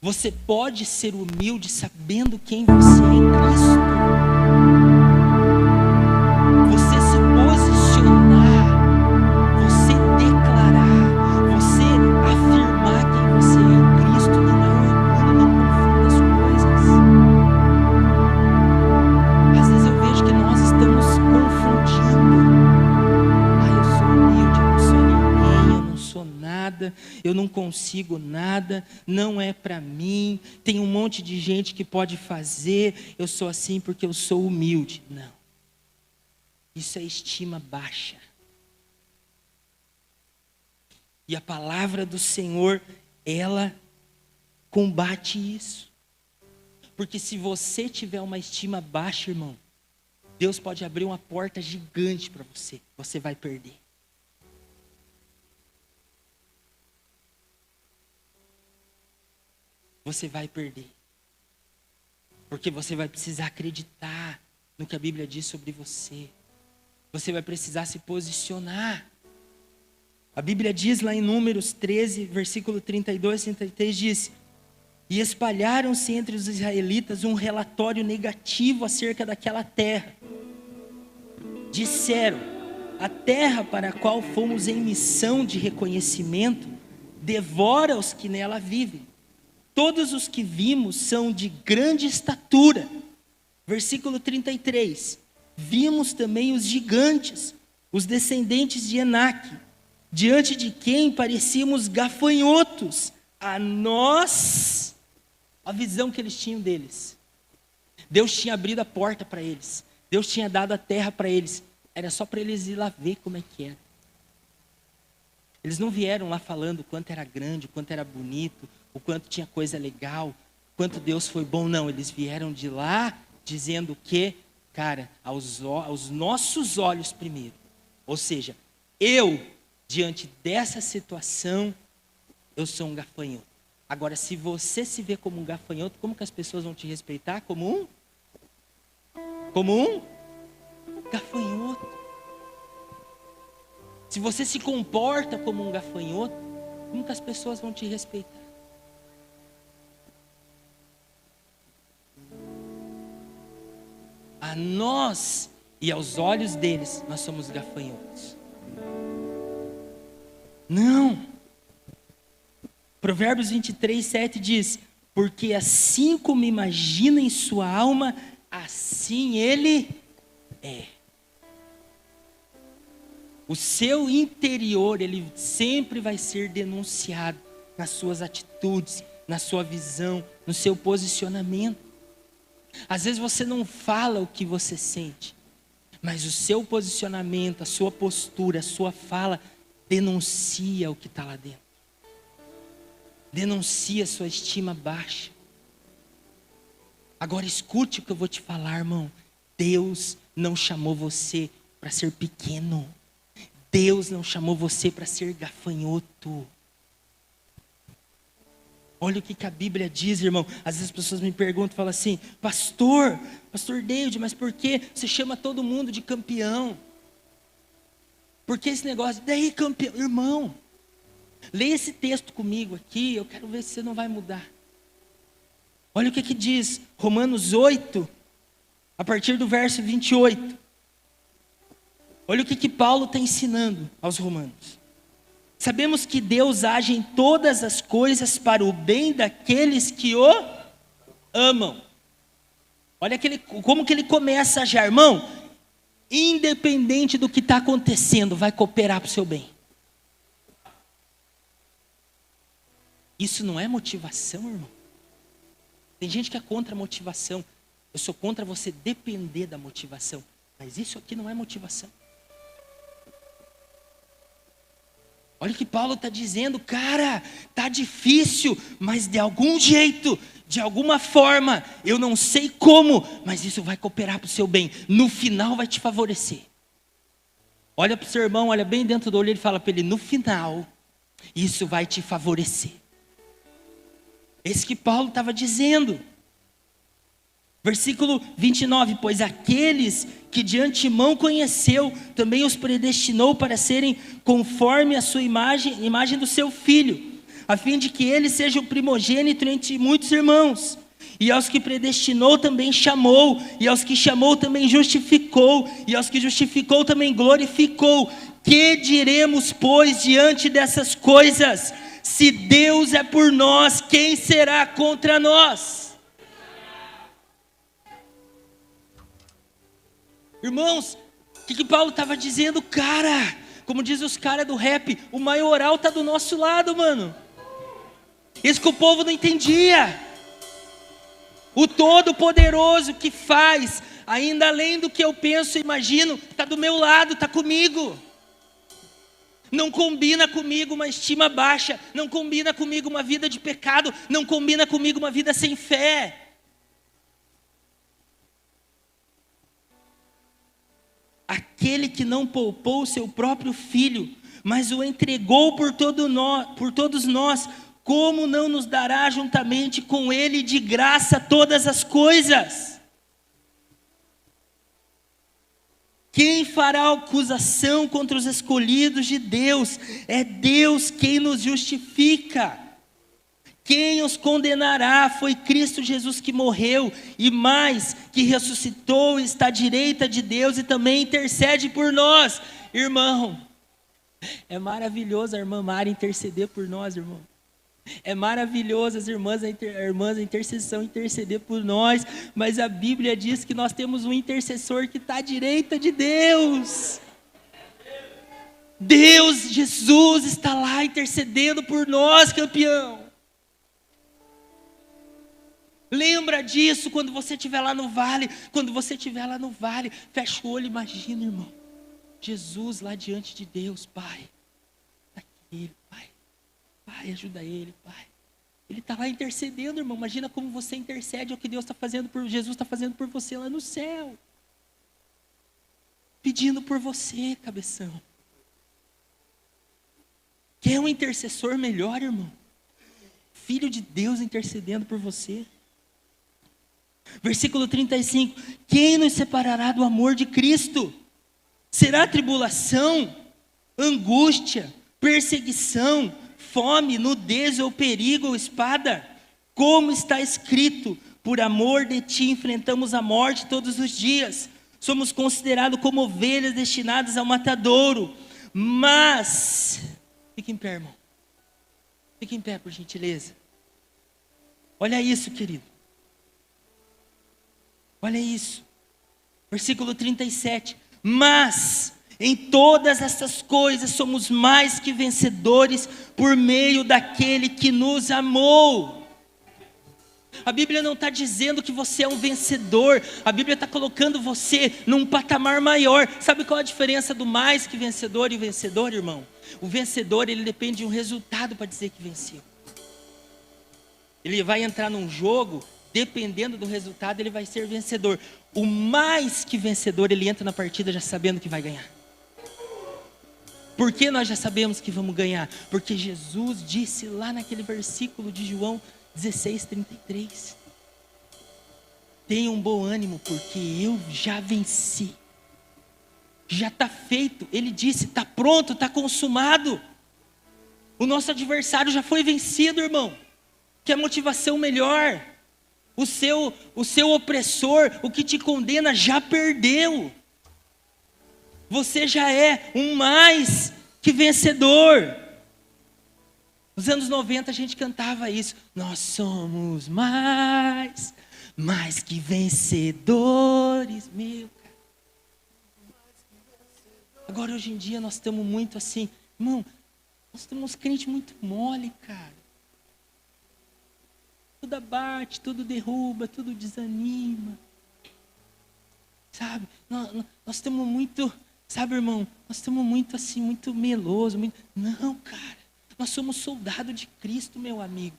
Você pode ser humilde sabendo quem você é em Cristo. Você se posicionar, você declarar, você afirmar quem você é em Cristo, não é orgulho, não confunda as coisas. Às vezes eu vejo que nós estamos confundindo. Eu sou humilde, eu não sou ninguém, eu não sou nada, eu não consigo nada, não é para mim, tem um monte de gente que pode fazer, eu sou assim porque eu sou humilde. Não. Isso é estima baixa. E a palavra do Senhor, ela combate isso. Porque se você tiver uma estima baixa, irmão, Deus pode abrir uma porta gigante para você. Você vai perder. Você vai perder. Porque você vai precisar acreditar no que a Bíblia diz sobre você. Você vai precisar se posicionar. A Bíblia diz lá em Números 13, versículo 32 e 33, diz: e espalharam-se entre os israelitas um relatório negativo acerca daquela terra. Disseram: a terra para a qual fomos em missão de reconhecimento devora os que nela vivem. Todos os que vimos são de grande estatura. Versículo 33. Vimos também os gigantes, os descendentes de Enaque, diante de quem parecíamos gafanhotos. A nós, a visão que eles tinham deles. Deus tinha abrido a porta para eles. Deus tinha dado a terra para eles. Era só para eles ir lá ver como é que era. Eles não vieram lá falando o quanto era grande, o quanto era bonito, o quanto tinha coisa legal, o quanto Deus foi bom. Não, eles vieram de lá dizendo que, cara, aos nossos olhos primeiro. Ou seja, eu, diante dessa situação, eu sou um gafanhoto. Agora, se você se vê como um gafanhoto, como que as pessoas vão te respeitar? Como um gafanhoto. Se você se comporta como um gafanhoto, como que as pessoas vão te respeitar? A nós e aos olhos deles, nós somos gafanhotos. Não. Provérbios 23, 7 diz: porque assim como imagina em sua alma, assim ele é. O seu interior, ele sempre vai ser denunciado nas suas atitudes, na sua visão, no seu posicionamento. Às vezes você não fala o que você sente, mas o seu posicionamento, a sua postura, a sua fala denuncia o que está lá dentro. Denuncia a sua estima baixa. Agora escute o que eu vou te falar, irmão. Deus não chamou você para ser pequeno. Deus não chamou você para ser gafanhoto. Olha o que a Bíblia diz, irmão. Às vezes as pessoas me perguntam, falam assim: Pastor David, mas por que você chama todo mundo de campeão? Por que esse negócio? Daí campeão, irmão. Leia esse texto comigo aqui, eu quero ver se você não vai mudar. Olha o que diz Romanos 8, a partir do verso 28. Olha o que Paulo está ensinando aos romanos. Sabemos que Deus age em todas as coisas para o bem daqueles que o amam. Olha como que ele começa a agir, irmão. Independente do que está acontecendo, vai cooperar para o seu bem. Isso não é motivação, irmão. Tem gente que é contra a motivação. Eu sou contra você depender da motivação. Mas isso aqui não é motivação. Olha o que Paulo está dizendo, cara, tá difícil, mas de algum jeito De alguma forma, eu não sei como, mas isso vai cooperar para o seu bem. No final vai te favorecer. Olha para o seu irmão, olha bem dentro do olho, ele fala para ele, no final, isso vai te favorecer. Esse que Paulo estava dizendo. Versículo 29, pois aqueles que de antemão conheceu, também os predestinou para serem conforme a sua imagem do seu Filho, a fim de que ele seja o primogênito entre muitos irmãos. E aos que predestinou também chamou, e aos que chamou também justificou, e aos que justificou também glorificou. Que diremos, pois, diante dessas coisas? Se Deus é por nós, quem será contra nós? Irmãos, o que Paulo estava dizendo? Cara, como diz os caras do rap, o maioral está do nosso lado, mano. Isso que o povo não entendia. O Todo-Poderoso que faz, ainda além do que eu penso e imagino, está do meu lado, está comigo. Não combina comigo uma estima baixa, não combina comigo uma vida de pecado, não combina comigo uma vida sem fé. Aquele que não poupou o seu próprio filho, mas o entregou por todos nós, como não nos dará juntamente com ele de graça todas as coisas? Quem fará acusação contra os escolhidos de Deus? É Deus quem nos justifica. Quem os condenará? Foi Cristo Jesus que morreu, e mais, que ressuscitou e está à direita de Deus e também intercede por nós. Irmão, é maravilhoso a irmã Mari interceder por nós, irmão. É maravilhoso as irmãs a intercessão interceder por nós, mas a Bíblia diz que nós temos um intercessor que está à direita de Deus. Deus, Jesus está lá intercedendo por nós, campeão. Lembra disso quando você estiver lá no vale. Quando você estiver lá no vale, fecha o olho, imagina, irmão, Jesus lá diante de Deus. Pai, está aqui, Pai. Pai, ajuda ele, Pai. Ele está lá intercedendo, irmão. Imagina como você intercede, é o que Deus está fazendo por Jesus, está fazendo por você lá no céu. Pedindo por você, cabeção. Quer um intercessor melhor, irmão? Filho de Deus intercedendo por você. Versículo 35. Quem nos separará do amor de Cristo? Será tribulação, angústia, perseguição, fome, nudez ou perigo ou espada? Como está escrito, por amor de ti enfrentamos a morte todos os dias. Somos considerados como ovelhas destinadas ao matadouro. Mas, fique em pé, irmão. Fique em pé, por gentileza. Olha isso, querido. Olha isso. Versículo 37. Mas em todas essas coisas somos mais que vencedores por meio daquele que nos amou. A Bíblia não está dizendo que você é um vencedor. A Bíblia está colocando você num patamar maior. Sabe qual a diferença do mais que vencedor e vencedor, irmão? O vencedor, ele depende de um resultado para dizer que venceu. Ele vai entrar num jogo, dependendo do resultado, ele vai ser vencedor. O mais que vencedor, ele entra na partida já sabendo que vai ganhar. Por que nós já sabemos que vamos ganhar? Porque Jesus disse lá naquele versículo de João 16:33. Tenha um bom ânimo, porque eu já venci. Já está feito. Ele disse, está pronto, está consumado. O nosso adversário já foi vencido, irmão. Que a motivação melhor. O seu opressor, o que te condena, já perdeu. Você já é um mais que vencedor. Nos anos 90 a gente cantava isso. Nós somos mais que vencedores. Meu, cara. Agora hoje em dia nós estamos muito assim. Irmão, nós temos uns crentes muito mole, cara. Tudo abate, tudo derruba, tudo desanima. Sabe? Nós estamos muito... Sabe, irmão, nós estamos muito assim, muito meloso. Não, cara, nós somos soldados de Cristo, meu amigo.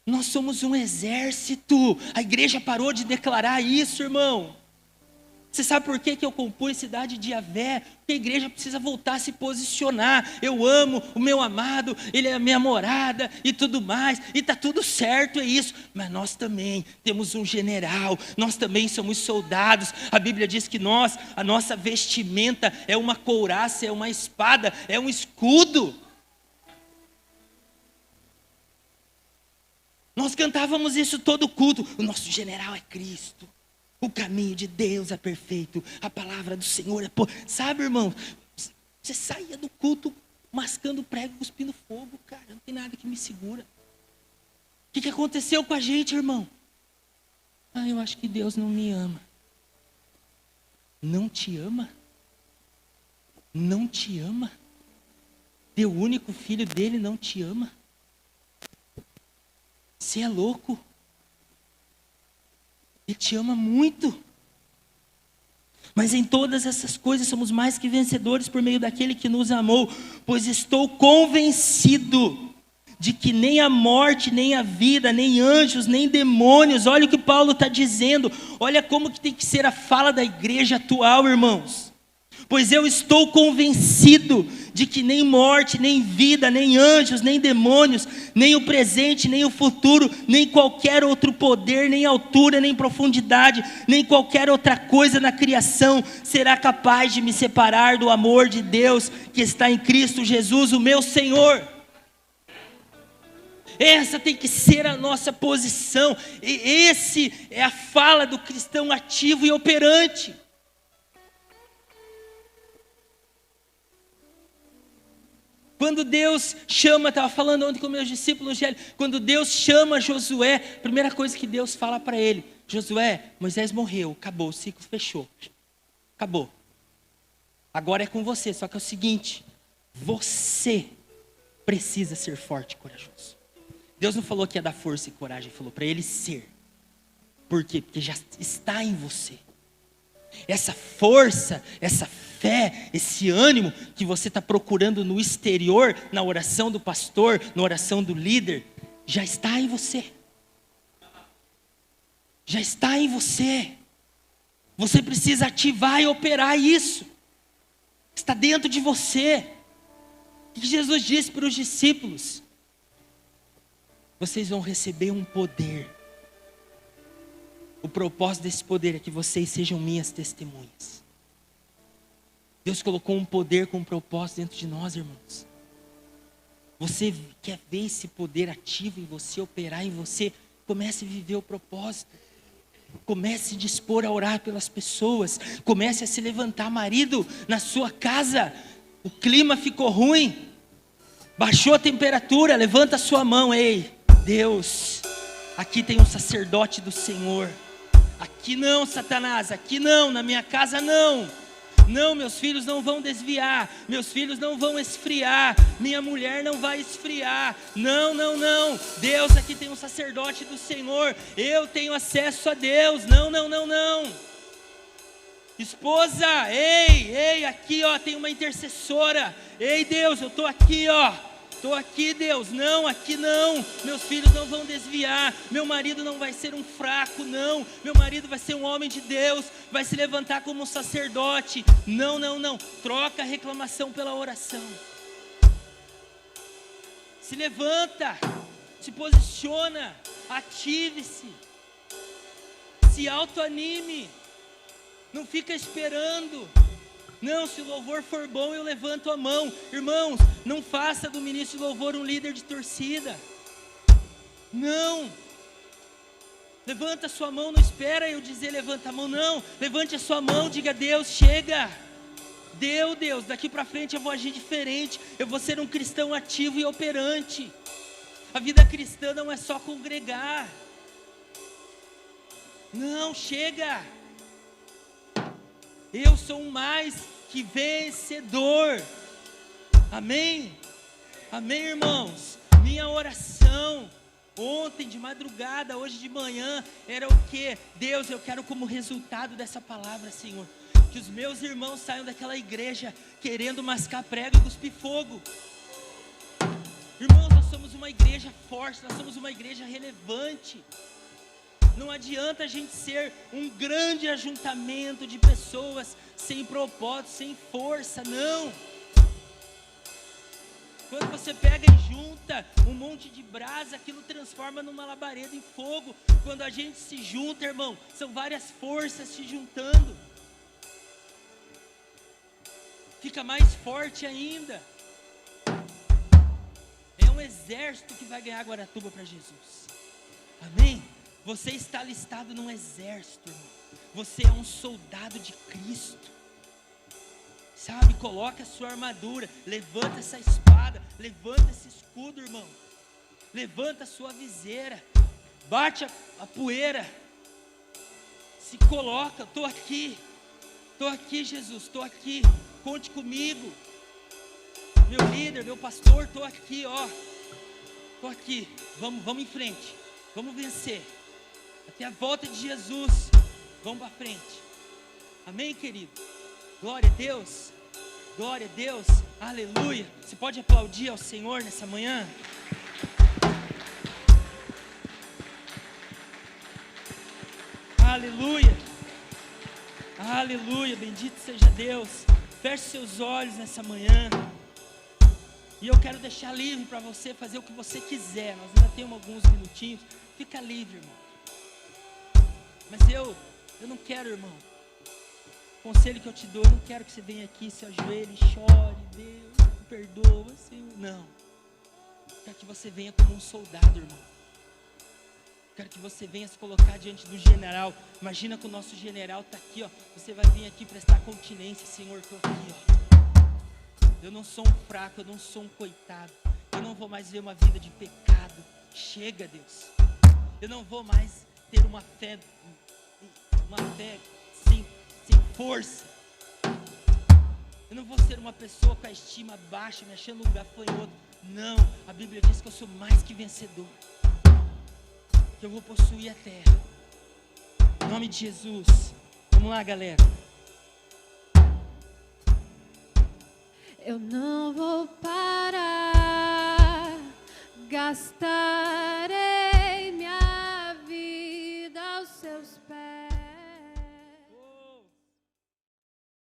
Nós somos um exército. A igreja parou de declarar isso, irmão. Você sabe por que eu compus Cidade de Yahvé? Porque a igreja precisa voltar a se posicionar. Eu amo o meu amado, ele é a minha morada e tudo mais. E está tudo certo, é isso. Mas nós também temos um general. Nós também somos soldados. A Bíblia diz que a nossa vestimenta é uma couraça, é uma espada, é um escudo. Nós cantávamos isso todo culto. O nosso general é Cristo. O caminho de Deus é perfeito. A palavra do Senhor é Sabe, irmão, você saía do culto mascando prego, cuspindo fogo, cara. Não tem nada que me segura. O que aconteceu com a gente, irmão? Eu acho que Deus não me ama. Não te ama? Não te ama? Teu único filho dele não te ama? Você é louco? Ele te ama muito. Mas em todas essas coisas somos mais que vencedores por meio daquele que nos amou, pois estou convencido de que nem a morte, nem a vida, nem anjos, nem demônios, olha o que Paulo está dizendo, olha como que tem que ser a fala da igreja atual, irmãos. Pois eu estou convencido de que nem morte, nem vida, nem anjos, nem demônios, nem o presente, nem o futuro, nem qualquer outro poder, nem altura, nem profundidade, nem qualquer outra coisa na criação será capaz de me separar do amor de Deus que está em Cristo Jesus, o meu Senhor. Essa tem que ser a nossa posição. E esse é a fala do cristão ativo e operante. Quando Deus chama, estava falando ontem com meus discípulos, quando Deus chama Josué, a primeira coisa que Deus fala para ele: Josué, Moisés morreu, acabou, o ciclo fechou, acabou. Agora é com você, só que é o seguinte, você precisa ser forte e corajoso. Deus não falou que ia dar força e coragem, falou para ele ser. Por quê? Porque já está em você. Essa força, essa fé, esse ânimo que você está procurando no exterior, na oração do pastor, na oração do líder, já está em você. Já está em você. Você precisa ativar e operar isso. Está dentro de você. O que Jesus disse para os discípulos? Vocês vão receber um poder. O propósito desse poder é que vocês sejam minhas testemunhas. Deus colocou um poder com um propósito dentro de nós, irmãos. Você quer ver esse poder ativo em você, operar em você? Comece a viver o propósito. Comece a se dispor a orar pelas pessoas. Comece a se levantar, marido, na sua casa. O clima ficou ruim. Baixou a temperatura, levanta a sua mão. Ei, Deus, aqui tem um sacerdote do Senhor. Aqui não, Satanás, aqui não, na minha casa não. Não, meus filhos não vão desviar, meus filhos não vão esfriar, minha mulher não vai esfriar. Não, não, não. Deus, aqui tem um sacerdote do Senhor. Eu tenho acesso a Deus. Não, não, não, não. Esposa, ei, aqui ó, tem uma intercessora. Ei, Deus, eu estou aqui ó. Estou aqui, Deus, não, aqui não, meus filhos não vão desviar, meu marido não vai ser um fraco, não, meu marido vai ser um homem de Deus, vai se levantar como um sacerdote. Não, não, não, troca a reclamação pela oração. Se levanta, se posiciona, ative-se, se autoanime, não fica esperando. Não, se o louvor for bom, eu levanto a mão. Irmãos, não faça do ministro de louvor um líder de torcida. Não. Levanta a sua mão, não espera eu dizer levanta a mão, não. Levante a sua mão, diga: Deus, chega. Deus, daqui para frente eu vou agir diferente. Eu vou ser um cristão ativo e operante. A vida cristã não é só congregar. Não, chega. Eu sou um mais que vencedor. Amém? Amém, irmãos? Minha oração ontem de madrugada, hoje de manhã, era o quê? Deus, eu quero como resultado dessa palavra, Senhor, que os meus irmãos saiam daquela igreja querendo mascar prego e cuspir fogo. Irmãos, nós somos uma uma igreja forte, nós somos uma igreja relevante. Não adianta a gente ser um grande ajuntamento de pessoas sem propósito, sem força, não. Quando você pega e junta um monte de brasa, aquilo transforma numa labareda em fogo. Quando a gente se junta, irmão, são várias forças se juntando. Fica mais forte ainda. É um exército que vai ganhar Guaratuba para Jesus. Amém? Você está alistado num exército, irmão. Você é um soldado de Cristo. Sabe, coloca a sua armadura, levanta essa espada, levanta esse escudo, irmão. Levanta a sua viseira, bate a poeira, se coloca, estou aqui, Jesus, estou aqui, conte comigo. Meu líder, meu pastor, estou aqui, ó, estou aqui, vamos em frente, vamos vencer, até a volta de Jesus, vamos para frente, amém, querido? Glória a Deus, glória a Deus, aleluia. Você pode aplaudir ao Senhor nessa manhã? Aleluia, aleluia, bendito seja Deus. Feche seus olhos nessa manhã, e eu quero deixar livre para você fazer o que você quiser. Nós ainda temos alguns minutinhos, fica livre, irmão. Mas eu não quero, irmão. Conselho que eu te dou, eu não quero que você venha aqui, se ajoelhe, chore, Deus, me perdoa, Senhor. Não. Quero que você venha como um soldado, irmão. Quero que você venha se colocar diante do general. Imagina que o nosso general está aqui, ó. Você vai vir aqui prestar continência, Senhor, estou aqui, ó. Eu não sou um fraco, eu não sou um coitado. Eu não vou mais ver uma vida de pecado. Chega, Deus. Eu não vou mais ter uma fé sem força. Eu não vou ser uma pessoa com a estima baixa, me achando um gafanhoto. Não, a Bíblia diz que eu sou mais que vencedor, que eu vou possuir a terra. Em nome de Jesus. Vamos lá, galera. Eu não vou parar, gastarei minha vida aos seus pés.